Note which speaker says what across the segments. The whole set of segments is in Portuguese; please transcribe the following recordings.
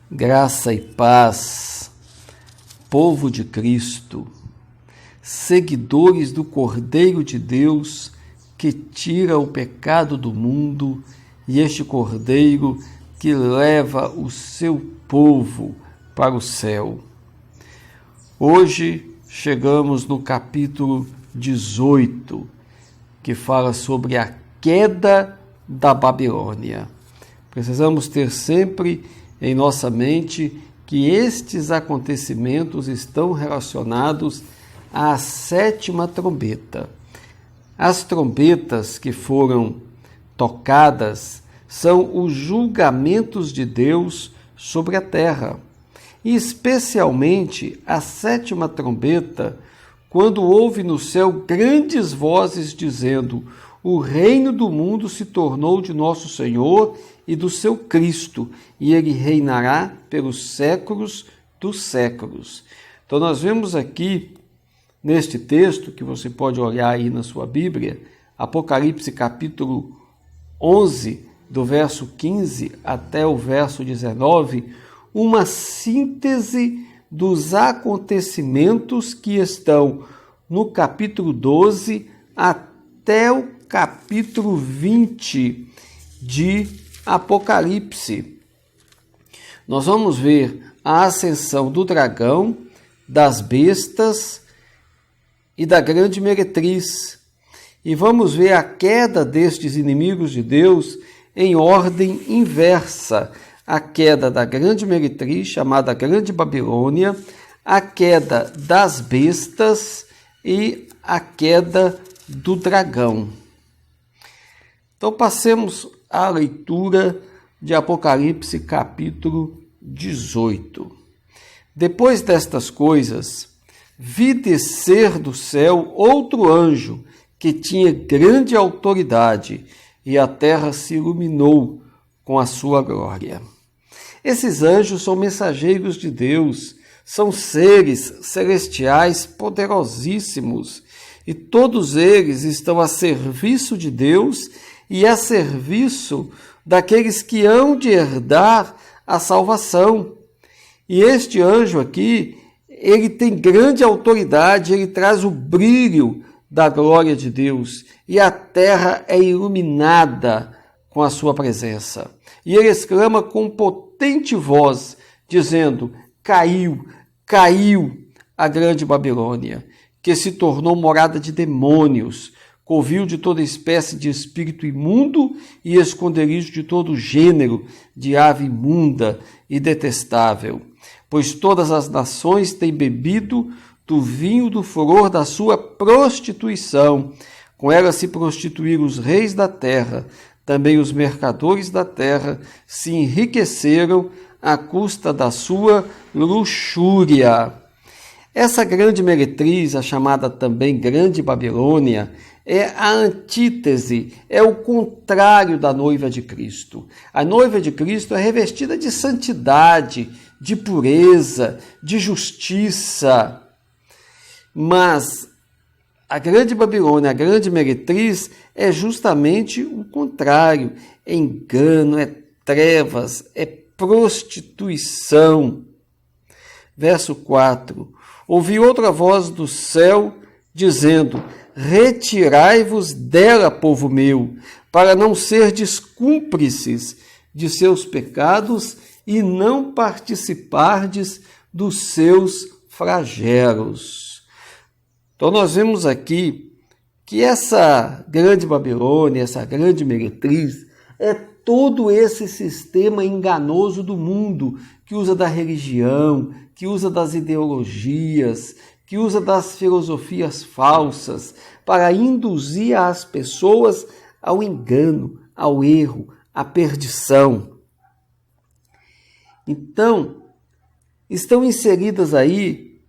Speaker 1: Graça e paz, povo de Cristo, seguidores do Cordeiro de Deus que tira o pecado do mundo e este Cordeiro que leva o seu povo para o céu. Hoje chegamos no capítulo 18, que fala sobre a queda da Babilônia. Precisamos ter sempre em nossa mente que estes acontecimentos estão relacionados à sétima trombeta. As trombetas que foram tocadas são os julgamentos de Deus sobre a terra, e especialmente a sétima trombeta, quando houve no céu grandes vozes dizendo: o reino do mundo se tornou de nosso Senhor e do seu Cristo, e ele reinará pelos séculos dos séculos. Então nós vemos aqui, neste texto, que você pode olhar aí na sua Bíblia, Apocalipse capítulo 11, do verso 15 até o verso 19, uma síntese dos acontecimentos que estão no capítulo 12 até o capítulo 20 de Apocalipse. Nós vamos ver a ascensão do dragão, das bestas e da grande meretriz. E vamos ver a queda destes inimigos de Deus em ordem inversa. A queda da grande meretriz, chamada Grande Babilônia, a queda das bestas e a queda do dragão. Então passemos à leitura de Apocalipse capítulo 18. Depois destas coisas, vi descer do céu outro anjo que tinha grande autoridade, e a terra se iluminou com a sua glória. Esses anjos são mensageiros de Deus, são seres celestiais poderosíssimos, e todos eles estão a serviço de Deus e a serviço daqueles que hão de herdar a salvação. E este anjo aqui, ele tem grande autoridade, ele traz o brilho da glória de Deus, e a terra é iluminada com a sua presença. E ele exclama com potente voz, dizendo: caiu, caiu a grande Babilônia, que se tornou morada de demônios, covil de toda espécie de espírito imundo e esconderijo de todo gênero de ave imunda e detestável. Pois todas as nações têm bebido do vinho do furor da sua prostituição. Com ela se prostituíram os reis da terra, também os mercadores da terra se enriqueceram à custa da sua luxúria. Essa grande meretriz, a chamada também Grande Babilônia, é a antítese, é o contrário da noiva de Cristo. A noiva de Cristo é revestida de santidade, de pureza, de justiça. Mas a grande Babilônia, a grande meretriz, é justamente o contrário. É engano, é trevas, é prostituição. Verso 4. Ouvi outra voz do céu dizendo: retirai-vos dela, povo meu, para não serdes cúmplices de seus pecados e não participardes dos seus flagelos. Então nós vemos aqui que essa grande Babilônia, essa grande meretriz, é todo esse sistema enganoso do mundo, que usa da religião, que usa das ideologias, que usa das filosofias falsas para induzir as pessoas ao engano, ao erro, à perdição. Então, estão inseridas aí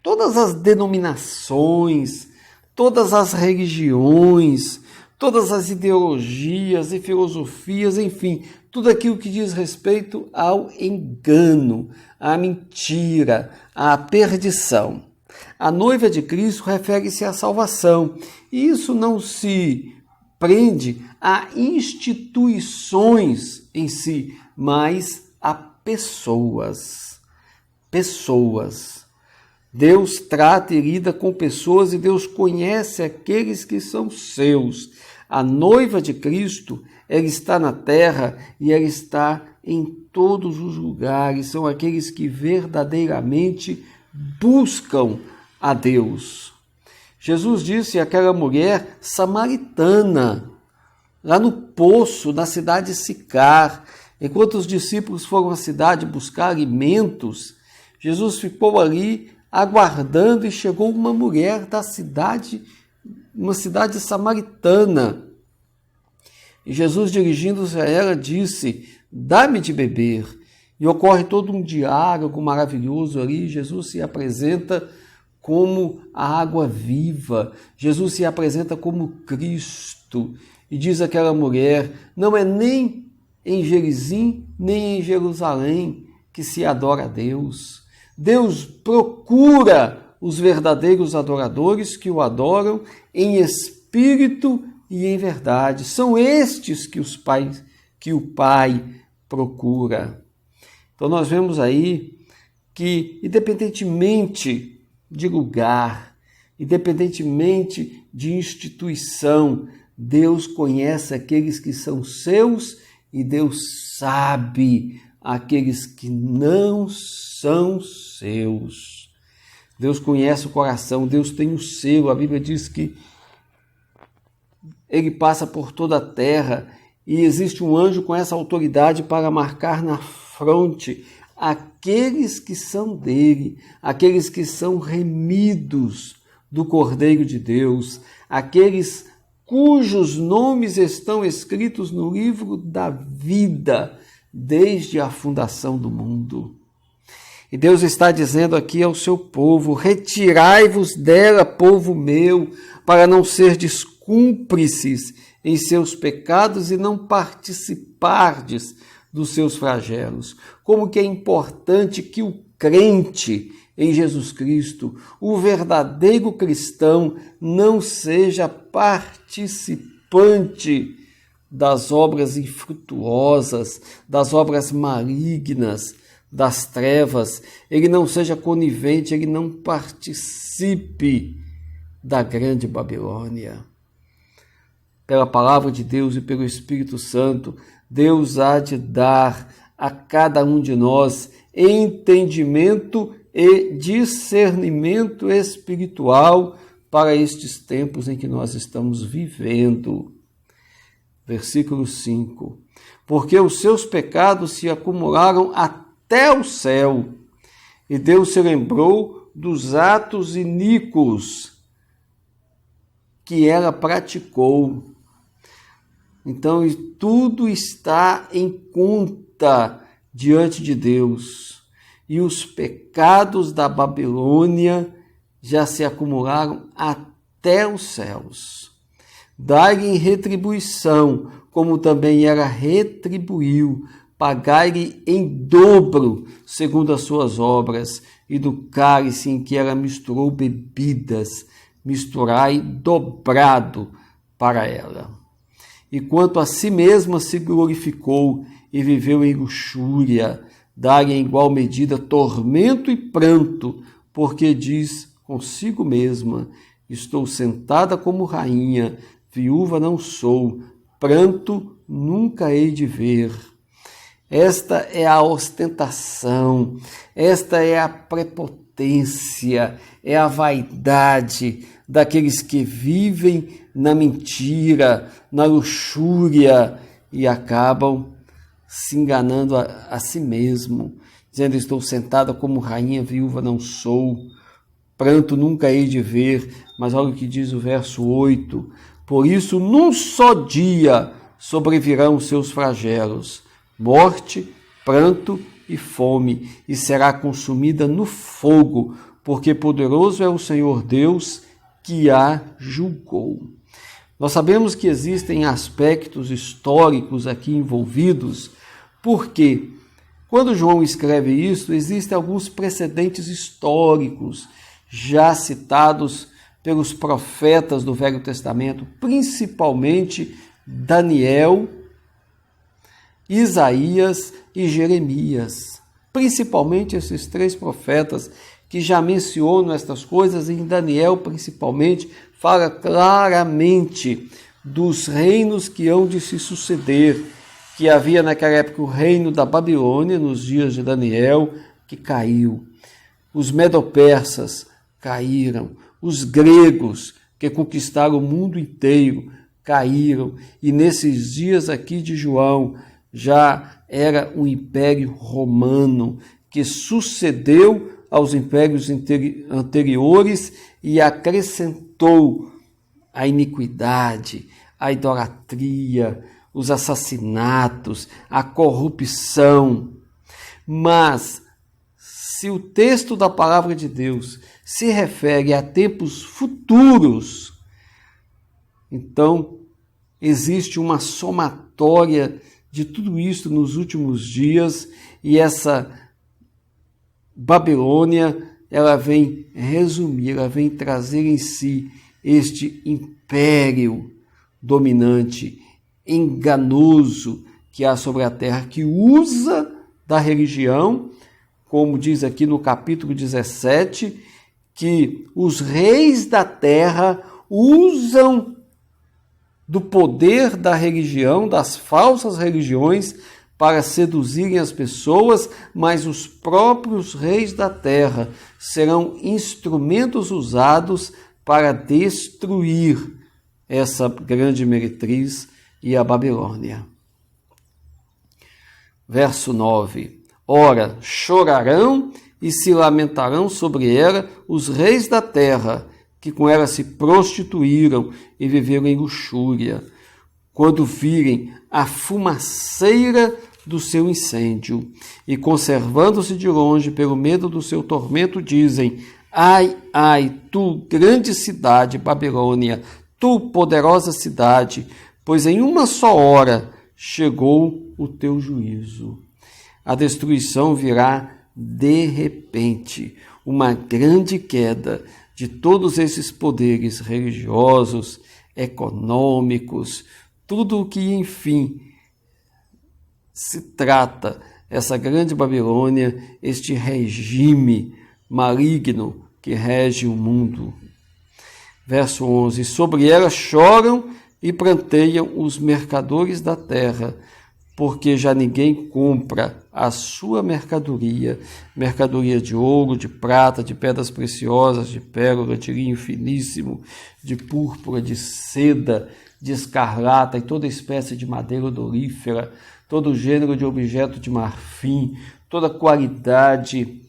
Speaker 1: todas as denominações, todas as religiões, todas as ideologias e filosofias, enfim, tudo aquilo que diz respeito ao engano, à mentira, à perdição. A noiva de Cristo refere-se à salvação, e isso não se prende a instituições em si, mas a pessoas. Pessoas. Deus trata e lida com pessoas e Deus conhece aqueles que são seus. A noiva de Cristo, ela está na terra e ela está em todos os lugares. São aqueles que verdadeiramente buscam a Deus. Jesus disse àquela mulher samaritana, lá no poço, na cidade de Sicar, enquanto os discípulos foram à cidade buscar alimentos, Jesus ficou ali aguardando e chegou uma mulher da cidade, uma cidade samaritana. E Jesus, dirigindo-se a ela, disse: dá-me de beber. E ocorre todo um diálogo maravilhoso ali. Jesus se apresenta como a água viva. Jesus se apresenta como Cristo. E diz àquela mulher: não é nem em Gerizim, nem em Jerusalém que se adora a Deus. Deus procura os verdadeiros adoradores que o adoram em espírito e em verdade. São estes que o Pai procura. Então nós vemos aí que, independentemente de lugar, independentemente de instituição, Deus conhece aqueles que são seus e Deus sabe aqueles que não são seus. Deus conhece o coração, Deus tem o selo. A Bíblia diz que ele passa por toda a terra e existe um anjo com essa autoridade para marcar na fronte aqueles que são dele, aqueles que são remidos do Cordeiro de Deus, aqueles cujos nomes estão escritos no livro da vida desde a fundação do mundo. E Deus está dizendo aqui ao seu povo: retirai-vos dela, povo meu, para não serdes cúmplices em seus pecados e não participardes dos seus flagelos. Como que é importante que o crente em Jesus Cristo, o verdadeiro cristão, não seja participante das obras infrutuosas, das obras malignas, das trevas. Ele não seja conivente, ele não participe da grande Babilônia. Pela palavra de Deus e pelo Espírito Santo, Deus há de dar a cada um de nós entendimento e discernimento espiritual para estes tempos em que nós estamos vivendo. Versículo 5. Porque os seus pecados se acumularam até o céu, e Deus se lembrou dos atos iníquos que ela praticou. Então, tudo está em conta diante de Deus. E os pecados da Babilônia já se acumularam até os céus. Dai-lhe em retribuição, como também ela retribuiu. Pagai-lhe em dobro, segundo as suas obras, e do cálice em que ela misturou bebidas, misturai dobrado para ela. E quanto a si mesma se glorificou e viveu em luxúria, dai-lhe em igual medida tormento e pranto, porque diz consigo mesma: estou sentada como rainha, viúva não sou, pranto nunca hei de ver. Esta é a ostentação, esta é a prepotência, é a vaidade daqueles que vivem na mentira, na luxúria e acabam se enganando a si mesmo, dizendo: estou sentada como rainha, viúva não sou, pranto nunca hei de ver. Mas olha o que diz o verso 8: por isso num só dia sobrevirão os seus flagelos, morte, pranto e fome, e será consumida no fogo, porque poderoso é o Senhor Deus que a julgou. Nós sabemos que existem aspectos históricos aqui envolvidos, porque quando João escreve isso, existem alguns precedentes históricos já citados pelos profetas do Velho Testamento, principalmente Daniel Isaías e Jeremias. Principalmente esses 3 profetas que já mencionam estas coisas, e em Daniel principalmente fala claramente dos reinos que hão de se suceder, que havia naquela época o reino da Babilônia, nos dias de Daniel, que caiu. Os medo-persas caíram. Os gregos, que conquistaram o mundo inteiro, caíram. E nesses dias aqui de João, já era o Império Romano, que sucedeu aos impérios anteriores e acrescentou a iniquidade, a idolatria, os assassinatos, a corrupção. Mas, se o texto da palavra de Deus se refere a tempos futuros, então existe uma somatória de tudo isso nos últimos dias, e essa Babilônia, ela vem resumir, ela vem trazer em si este império dominante, enganoso que há sobre a terra, que usa da religião, como diz aqui no capítulo 17, que os reis da terra usam do poder da religião, das falsas religiões, para seduzirem as pessoas, mas os próprios reis da terra serão instrumentos usados para destruir essa grande meretriz e a Babilônia. Verso 9. Ora, chorarão e se lamentarão sobre ela os reis da terra, que com ela se prostituíram e viveram em luxúria, quando virem a fumaceira do seu incêndio, e conservando-se de longe pelo medo do seu tormento, dizem: ai, ai, tu grande cidade, Babilônia, tu poderosa cidade, pois em uma só hora chegou o teu juízo. A destruição virá de repente, uma grande queda de todos esses poderes religiosos, econômicos, tudo o que, enfim, se trata, essa grande Babilônia, este regime maligno que rege o mundo. Verso 11. Sobre ela choram e pranteiam os mercadores da terra, porque já ninguém compra a sua mercadoria, mercadoria de ouro, de prata, de pedras preciosas, de pérola, de linho finíssimo, de púrpura, de seda, de escarlata e toda espécie de madeira odorífera, todo gênero de objeto de marfim, toda qualidade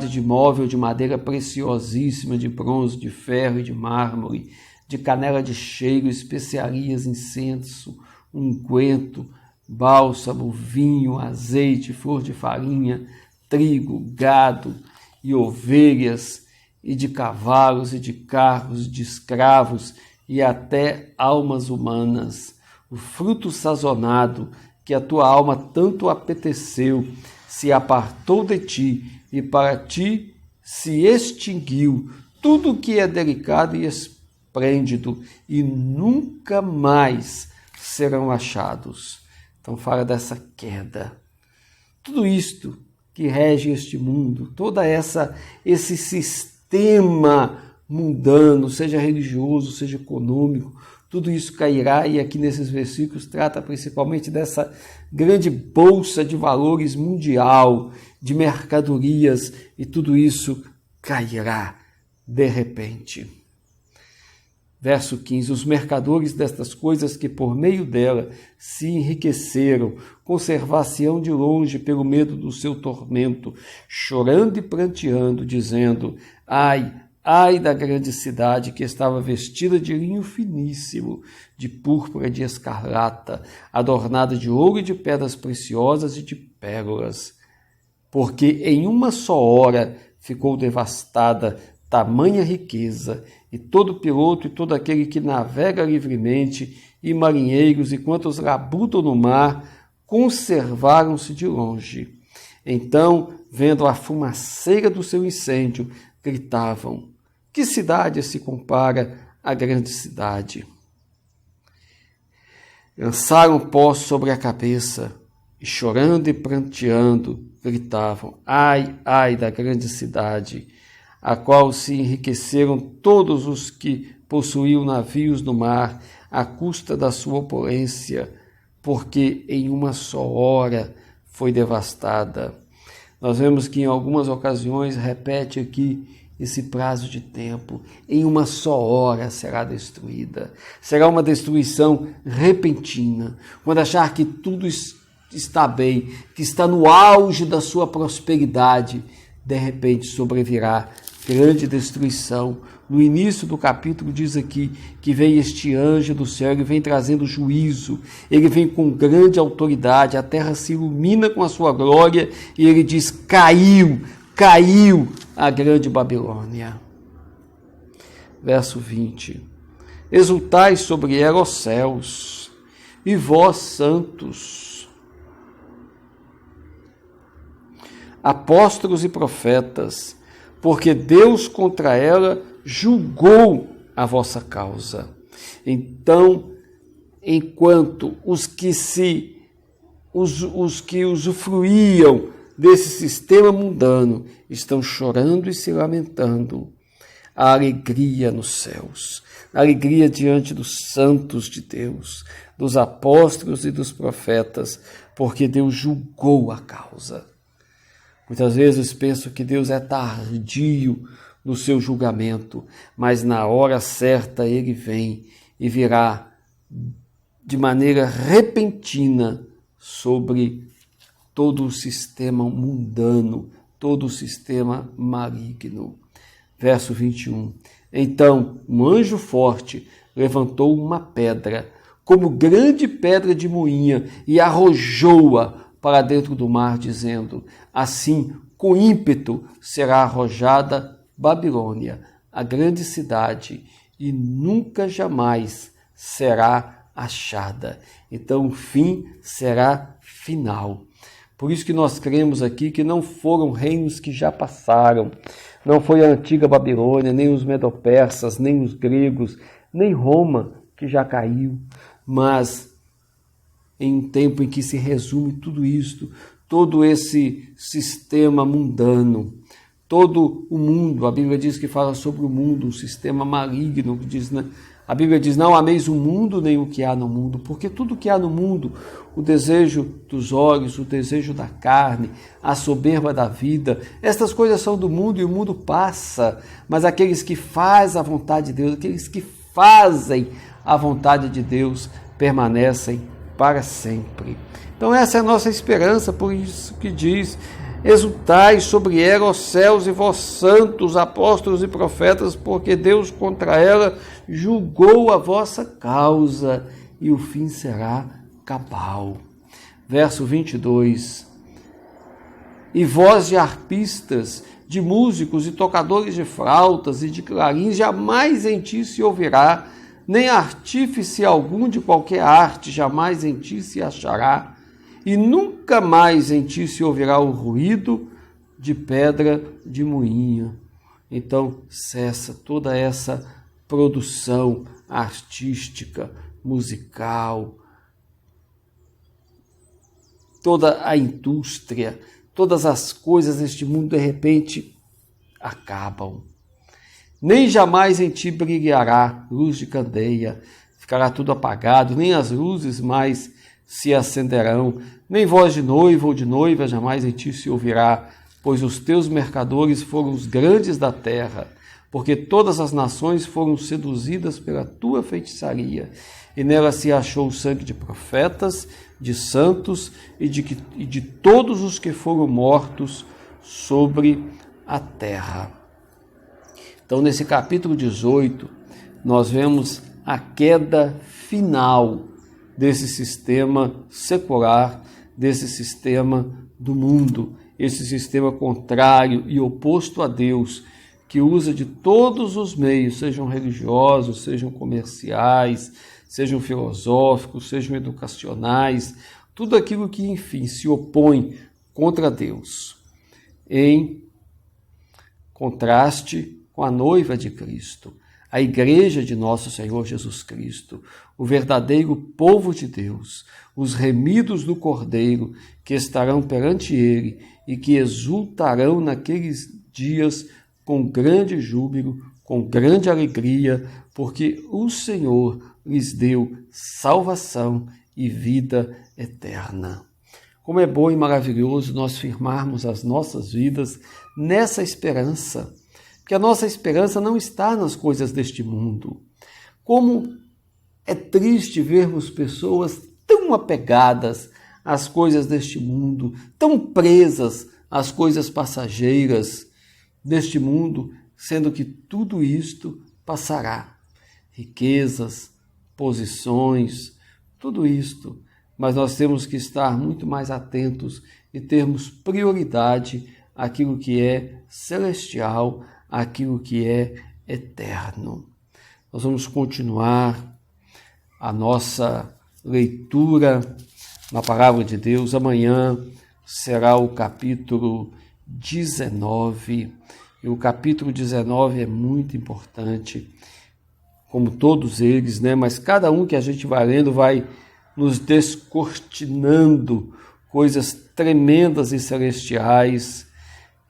Speaker 1: de móvel de madeira preciosíssima, de bronze, de ferro e de mármore, de canela de cheiro, especiarias, incenso, unguento, bálsamo, vinho, azeite, flor de farinha, trigo, gado e ovelhas, e de cavalos e de carros, de escravos e até almas humanas. O fruto sazonado que a tua alma tanto apeteceu se apartou de ti, e para ti se extinguiu tudo o que é delicado e esplêndido, e nunca mais serão achados. Então fala dessa queda. Tudo isto que rege este mundo, esse sistema mundano, seja religioso, seja econômico, tudo isso cairá, e aqui nesses versículos trata principalmente dessa grande bolsa de valores mundial, de mercadorias, e tudo isso cairá de repente. Verso 15. Os mercadores destas coisas que por meio dela se enriqueceram, conservar-se-ão de longe pelo medo do seu tormento, chorando e pranteando, dizendo: ai, ai da grande cidade que estava vestida de linho finíssimo, de púrpura e de escarlata, adornada de ouro e de pedras preciosas e de pérolas. Porque em uma só hora ficou devastada tamanha riqueza, e todo piloto e todo aquele que navega livremente, e marinheiros e quantos labutam no mar, conservaram-se de longe. Então, vendo a fumaceira do seu incêndio, gritavam: que cidade se compara à grande cidade? Lançaram pó sobre a cabeça e, chorando e pranteando, gritavam: ai, ai da grande cidade, a qual se enriqueceram todos os que possuíam navios no mar, à custa da sua opulência, porque em uma só hora foi devastada. Nós vemos que em algumas ocasiões repete aqui esse prazo de tempo. Em uma só hora será destruída. Será uma destruição repentina. Quando achar que tudo está bem, que está no auge da sua prosperidade, de repente sobrevirá grande destruição. No início do capítulo diz aqui que vem este anjo do céu, ele vem trazendo juízo, ele vem com grande autoridade, a terra se ilumina com a sua glória e ele diz: caiu a grande Babilônia. Verso 20: exultai sobre ela, os céus, e vós, santos, apóstolos e profetas, porque Deus contra ela julgou a vossa causa. Então, enquanto os que usufruíam desse sistema mundano estão chorando e se lamentando, a alegria nos céus, a alegria diante dos santos de Deus, dos apóstolos e dos profetas, porque Deus julgou a causa. Muitas vezes penso que Deus é tardio no seu julgamento, mas na hora certa ele vem e virá de maneira repentina sobre todo o sistema mundano, todo o sistema maligno. Verso 21. Então, um anjo forte levantou uma pedra, como grande pedra de moinha, e arrojou-a para dentro do mar, dizendo: assim, com ímpeto, será arrojada Babilônia, a grande cidade, e nunca jamais será achada. Então, o fim será final. Por isso que nós cremos aqui que não foram reinos que já passaram. Não foi a antiga Babilônia, nem os medo-persas, nem os gregos, nem Roma, que já caiu, mas em um tempo em que se resume tudo isto, todo esse sistema mundano, todo o mundo. A Bíblia diz que fala sobre o mundo, um sistema maligno, que diz, né? A Bíblia diz: não ameis o mundo nem o que há no mundo, porque tudo que há no mundo, o desejo dos olhos, o desejo da carne, a soberba da vida, estas coisas são do mundo e o mundo passa, mas aqueles que fazem a vontade de Deus, aqueles que fazem a vontade de Deus, permanecem para sempre. Então essa é a nossa esperança, por isso que diz: exultai sobre ela, os céus, e vós, santos, apóstolos e profetas, porque Deus contra ela julgou a vossa causa, e o fim será cabal. Verso 22. E vós, de harpistas, de músicos e tocadores de flautas e de clarins, jamais em ti se ouvirá, nem artífice algum de qualquer arte jamais em ti se achará, e nunca mais em ti se ouvirá o ruído de pedra de moinho. Então cessa toda essa produção artística, musical, toda a indústria, todas as coisas deste mundo de repente acabam. Nem jamais em ti brilhará luz de candeia, ficará tudo apagado, nem as luzes mais se acenderão, nem voz de noivo ou de noiva jamais em ti se ouvirá, pois os teus mercadores foram os grandes da terra, porque todas as nações foram seduzidas pela tua feitiçaria, e nela se achou o sangue de profetas, de santos e de todos os que foram mortos sobre a terra. Então, nesse capítulo 18, nós vemos a queda final desse sistema secular, desse sistema do mundo, esse sistema contrário e oposto a Deus, que usa de todos os meios, sejam religiosos, sejam comerciais, sejam filosóficos, sejam educacionais, tudo aquilo que, enfim, se opõe contra Deus, em contraste com a noiva de Cristo, a igreja de nosso Senhor Jesus Cristo, o verdadeiro povo de Deus, os remidos do Cordeiro, que estarão perante ele e que exultarão naqueles dias com grande júbilo, com grande alegria, porque o Senhor lhes deu salvação e vida eterna. Como é bom e maravilhoso nós firmarmos as nossas vidas nessa esperança, porque a nossa esperança não está nas coisas deste mundo. Como é triste vermos pessoas tão apegadas às coisas deste mundo, tão presas às coisas passageiras deste mundo, sendo que tudo isto passará. Riquezas, posições, tudo isto. Mas nós temos que estar muito mais atentos e termos prioridade àquilo que é celestial, àquilo que é eterno. Nós vamos continuar a nossa leitura na Palavra de Deus. Amanhã será o capítulo 19. E o capítulo 19 é muito importante, como todos eles, né? Mas cada um que a gente vai lendo vai nos descortinando coisas tremendas e celestiais.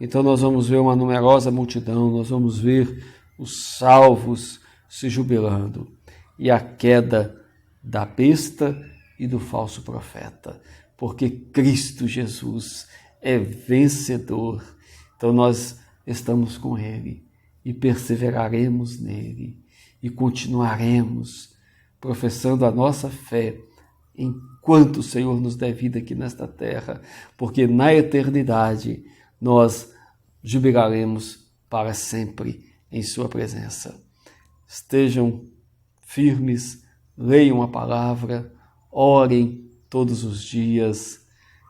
Speaker 1: Então nós vamos ver uma numerosa multidão, nós vamos ver os salvos se jubilando e a queda da besta e do falso profeta, porque Cristo Jesus é vencedor. Então nós estamos com Ele e perseveraremos nele e continuaremos professando a nossa fé enquanto o Senhor nos der vida aqui nesta terra, porque na eternidade nós jubilaremos para sempre em sua presença. Estejam firmes, leiam a palavra, orem todos os dias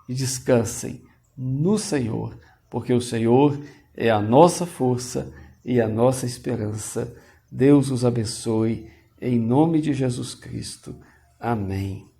Speaker 1: e descansem no Senhor, porque o Senhor é a nossa força e a nossa esperança. Deus os abençoe, em nome de Jesus Cristo. Amém.